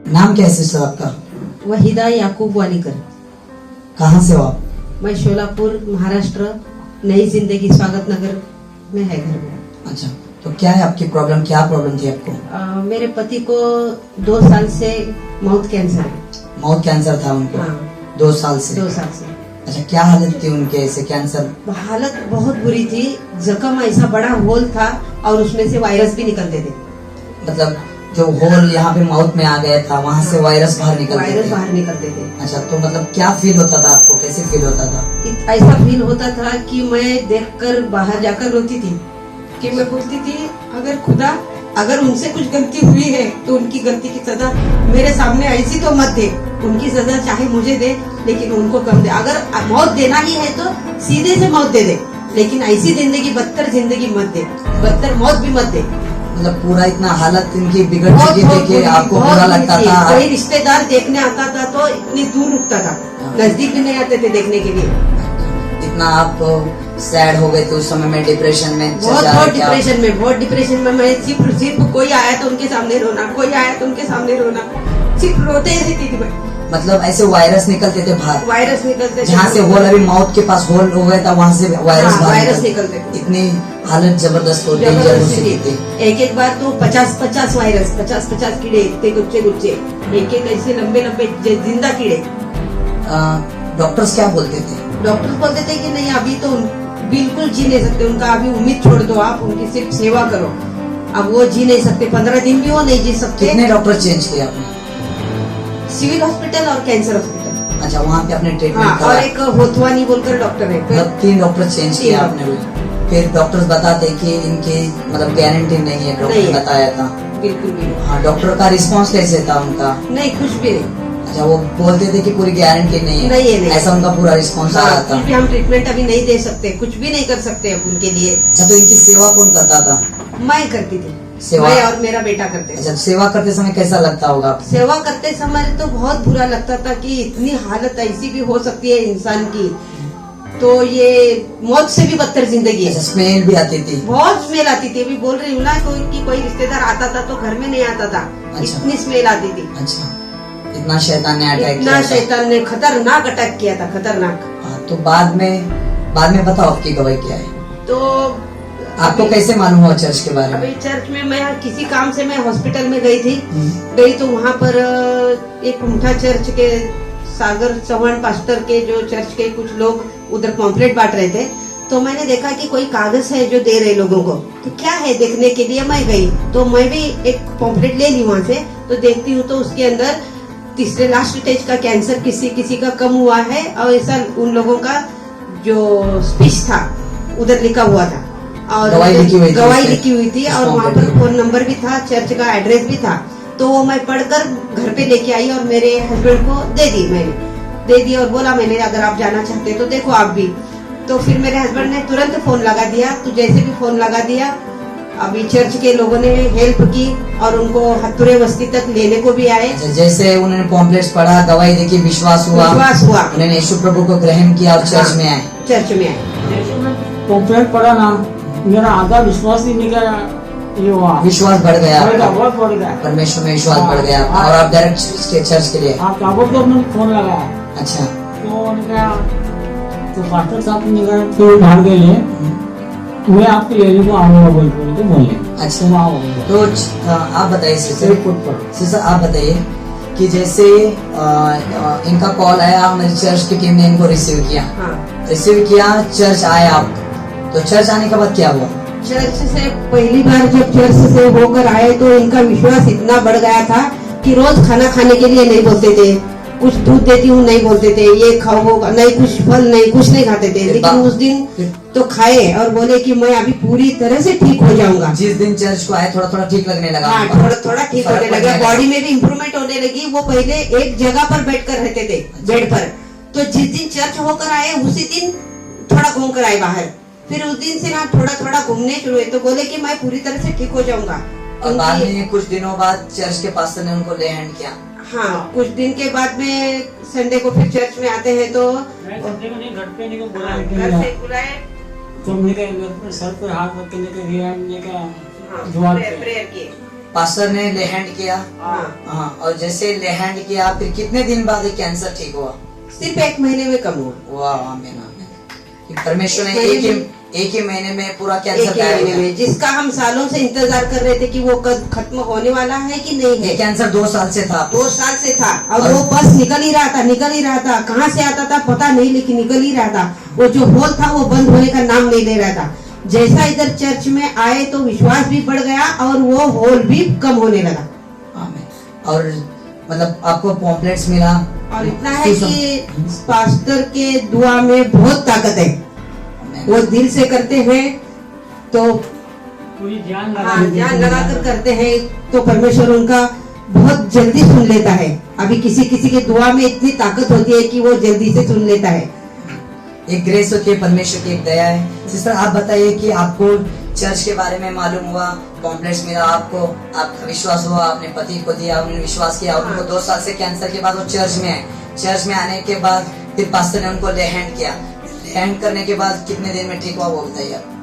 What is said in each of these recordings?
नाम क्या है सिस्टर आपका? वहीदा याकूब वालीकर। कहाँ से हो आप? मैं शोलापुर महाराष्ट्र, नई जिंदगी स्वागत नगर में है घर में। अच्छा, तो क्या है आपकी प्रॉब्लम? क्या प्रॉब्लम थी आपको? मेरे पति को 2 साल से माउथ कैंसर है। माउथ कैंसर था उनको? हाँ, 2 साल से। 2 साल से। अच्छा, क्या हालत थी उनके ऐसे कैंसर? हालत बहुत बुरी थी। जख्म ऐसा बड़ा होल था और उसमें से वायरस भी निकलते थे। मतलब जो होल यहाँ पे माउथ में आ गया था वहाँ से वायरस बाहर निकलते थे। अच्छा, तो मतलब क्या फील होता था आपको? कैसे फील होता था? ऐसा फील होता था कि मैं देखकर बाहर जाकर रोती थी, कि मैं बोलती थी अगर खुदा अगर उनसे कुछ गलती हुई है तो उनकी गलती की सजा मेरे सामने ऐसी तो मत दे। उनकी सजा चाहे मुझे दे लेकिन उनको कम दे। अगर मौत देना ही है तो सीधे से मौत दे दे, लेकिन ऐसी जिंदगी, बदतर जिंदगी मत दे, बदतर मौत भी मत दे। मतलब पूरा इतना हालत इनकी बिगड़ चुकी थी कि आपको बुरा लगता था? कोई रिश्तेदार देखने आता था तो इतनी दूर रुकता था, नजदीक भी नहीं आते थे देखने के लिए। इतना आप सैड हो गए थे उस समय में, डिप्रेशन में? बहुत डिप्रेशन में मैं सिर्फ कोई आया तो उनके सामने रोना, कोई आया तो उनके सामने रोना, सिर्फ रोते ही रहती थी मैं। मतलब ऐसे वायरस निकलते थे बाहर? वायरस निकलते थे जहाँ से होल, अभी माउथ के पास होल हो गया था वहाँ से वायरस निकलते थे। इतनी हालत जबरदस्त होती थी। एक बार तो 50 वायरस, 50 कीड़े, इतने गुच्छे, एक ऐसे लंबे जिंदा कीड़े। डॉक्टर्स क्या बोलते थे? डॉक्टर बोलते थे कि नहीं अभी तो बिल्कुल जी नहीं सकते, उनका अभी उम्मीद छोड़ दो, आप उनकी सिर्फ सेवा करो। अब वो जी नहीं सकते, 15 दिन भी वो नहीं जी सकते। कितने डॉक्टर चेंज किए आपने? सिविल हॉस्पिटल और कैंसर हॉस्पिटल। अच्छा, वहाँ पे अपने ट्रीटमेंट और एक होतवानी बोलकर डॉक्टर है। मतलब 3 डॉक्टर चेंज किए आपने? फिर डॉक्टर्स बताते कि इनकी मतलब गारंटी नहीं है, डॉक्टर बताया था? बिल्कुल भी। हाँ, डॉक्टर का रिस्पॉन्स कैसे था उनका? नहीं, कुछ भी नहीं। अच्छा, वो बोलते थे कि पूरी गारंटी नहीं है? ऐसा उनका पूरा रिस्पॉन्स आ रहा था? हम ट्रीटमेंट अभी नहीं दे सकते, कुछ भी नहीं कर सकते अब उनके लिए। अच्छा, तो इनकी सेवा कौन करता था? मैं करती थी सेवा? मैं और मेरा बेटा करते थे। अच्छा, सेवा करते समय कैसा लगता होगा? सेवा करते समय तो बहुत बुरा लगता था कि इतनी हालत ऐसी भी हो सकती है इंसान की, तो ये मौत से भी बदतर जिंदगी है। स्मेल भी आती थी? बहुत स्मेल आती थी। अभी बोल रही हूँ ना कोई रिश्तेदार आता था तो घर में नहीं आता था। अच्छा। इतनी स्मेल आती थी। अच्छा, इतना शैतान ने अटैक किया? इतना शैतान ने खतरनाक अटैक किया था, खतरनाक। तो बाद में बताओ आपकी गवाही क्या है? तो आपको कैसे मालूम हुआ चर्च के बारे में? अभी चर्च में मैं किसी काम से मैं हॉस्पिटल में गई तो वहाँ पर एक उमठा चर्च के सागर चौहान पास्टर के जो चर्च के कुछ लोग उधर पॉम्पलेट बांट रहे थे, तो मैंने देखा कि कोई कागज है जो दे रहे लोगों को, तो क्या है देखने के लिए मैं गई, तो मैं भी एक पॉम्पलेट ले ली वहाँ से। तो देखती हूँ तो उसके अंदर तीसरे लास्ट स्टेज का कैंसर किसी का कम हुआ है, और ऐसा उन लोगों का जो स्पीच था उधर लिखा हुआ था, और गवाही लिखी हुई थी, और वहाँ पर फोन नंबर भी था, चर्च का एड्रेस भी था। तो वो मैं पढ़कर घर पे लेके आई और मेरे हस्बैंड को दे दी और बोला मैंने अगर आप जाना चाहते तो देखो आप भी। तो फिर मेरे हस्बैंड ने तुरंत फोन लगा दिया, तो जैसे भी फोन लगा दिया, अभी चर्च के लोगों ने हेल्प की और उनको हथुरे बस्ती तक लेने को भी आए। जैसे उन्होंने पॉम्पलेट्स पढ़ा, गवाही देखी, विश्वास हुआ, उन्होंने यीशु प्रभु को ग्रहण किया और चर्च में आए। पॉम्पलेट पढ़ा ना, मेरा आधा विश्वास ही नहीं गया, ये हुआ, विश्वास बढ़ गया, बहुत बढ़ गया, परमेश्वर में विश्वास बढ़ गया, और आप डायरेक्ट चर्च के लिए? आप ताबड़तोड़ फोन लगाया। अच्छा, तो पास्टर साहब ने कहा फिर बाहर गए, मैं आपके लेने को आऊंगा बोले। अच्छा, तो आप बताइए सिस्टर, आप बताइए कि जैसे इनका कॉल आया, हमारी चर्च की टीम ने इनको रिसीव किया, चर्च आए आप, तो चर्च आने के बाद क्या हुआ? चर्च से पहली बार जब चर्च से होकर आए तो इनका विश्वास इतना बढ़ गया था कि रोज खाना खाने के लिए नहीं बोलते थे, कुछ दूध देती हूँ नहीं बोलते थे, ये खाओ नहीं, कुछ फल नहीं, कुछ नहीं खाते थे, लेकिन उस दिन तो खाए और बोले कि मैं अभी पूरी तरह से ठीक हो जाऊंगा। जिस दिन चर्च को आए थोड़ा ठीक लगने लगा? हाँ, थोड़ा ठीक होने लगा, बॉडी में भी इम्प्रूवमेंट होने लगी। वो पहले एक जगह पर बैठ कर रहते थे, बेड पर, तो जिस दिन चर्च होकर आए उसी दिन थोड़ा घूम कर आए बाहर, फिर उस दिन से ना थोड़ा घूमने शुरू हुए, तो बोले कि मैं पूरी तरह से ठीक हो जाऊंगा। और बाद में कुछ दिनों बाद चर्च के पास्टर ने उनको ले हैंड किया? हाँ, कुछ दिन के बाद में संडे को फिर चर्च में आते हैं, तो संडे को नहीं, घर पे नहीं, घर से बुलाए, तो मेरे सर पर हाथ रख के लेके प्रेयर किए। पास्टर ने ले हैंड किया। हाँ, और जैसे ले हैंड किया फिर कितने दिन बाद ये कैंसर ठीक हुआ? सिर्फ 1 महीने में कम हुआ। वाह, आमीन आमीन। परमेश्वर ने एक ही महीने में पूरा एक कैंसर ही गायब महीने किया। में, जिसका हम सालों से इंतजार कर रहे थे कि वो कब खत्म होने वाला है कि नहीं ये है। कैंसर 2 साल से था। 2 साल से था और वो बस निकल ही रहा था। कहाँ से आता था पता नहीं, लेकिन निकल ही रहा था। वो जो होल था वो बंद होने का नाम नहीं ले रहा था। जैसा इधर चर्च में आए तो विश्वास भी बढ़ गया और वो होल भी कम होने लगा। आमीन। और मतलब आपको पॉम्पलेट्स मिला और इतना है कि पास्टर के दुआ में बहुत ताकत है। वो दिल से करते हैं तो पूरी ध्यान ध्यान लगा कर करते हैं तो परमेश्वर उनका बहुत जल्दी सुन लेता है। अभी किसी के दुआ में इतनी ताकत होती है कि वो जल्दी से सुन लेता है। एक ग्रेस होती है, परमेश्वर की एक दया है। सिस्टर आप बताइए कि आपको चर्च के बारे में मालूम हुआ, कॉम्प्लेक्स मिला आपको, आपका विश्वास हुआ, अपने पति को दिया, उन्होंने विश्वास किया, उनको 2 साल से कैंसर के बाद वो चर्च में आए। चर्च में आने के बाद फिर पास्टर ने उनको ले हैंड किया। ले हैंड करने के बाद कितने दिन में ठीक हुआ वो बताइए आप।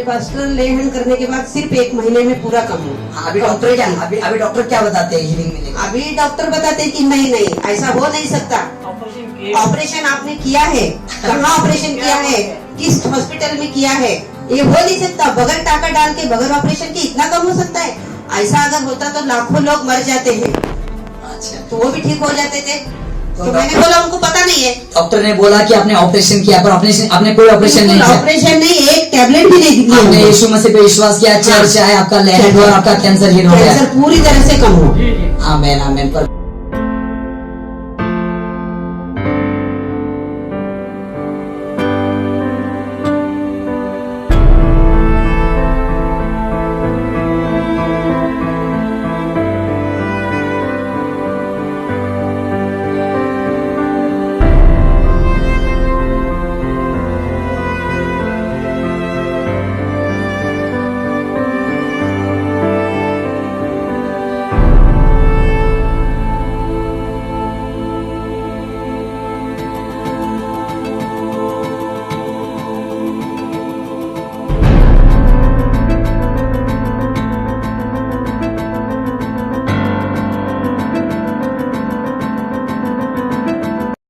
पास्टर ले हैंड करने के बाद सिर्फ 1 महीने में पूरा कम हुआ। अभी डॉक्टर क्या बताते हैं हीलिंग मिलेगा? अभी डॉक्टर बताते हैं कि नहीं ऐसा हो नहीं सकता। ऑपरेशन आपने किया है, कहाँ ऑपरेशन किया है, किस हॉस्पिटल में किया है, ये हो नहीं सकता। बगैर टाका डाल के बगैर ऑपरेशन के इतना कम हो सकता है? ऐसा अगर होता तो लाखों लोग मर जाते हैं। अच्छा, तो वो भी ठीक हो जाते थे। तो मैंने बोला उनको पता नहीं है। डॉक्टर ने बोला कि आपने ऑपरेशन किया, पर आपने कोई ऑपरेशन नहीं किया। ऑपरेशन नहीं, एक टैबलेट भी नहीं दी। आपने यीशु मसीह पे विश्वास किया, चर्च आए, आपका ले हैंड हुआ और आपका कैंसर हील हो गया। कैंसर पूरी तरह से कम हुआ। आमीन आमीन। पर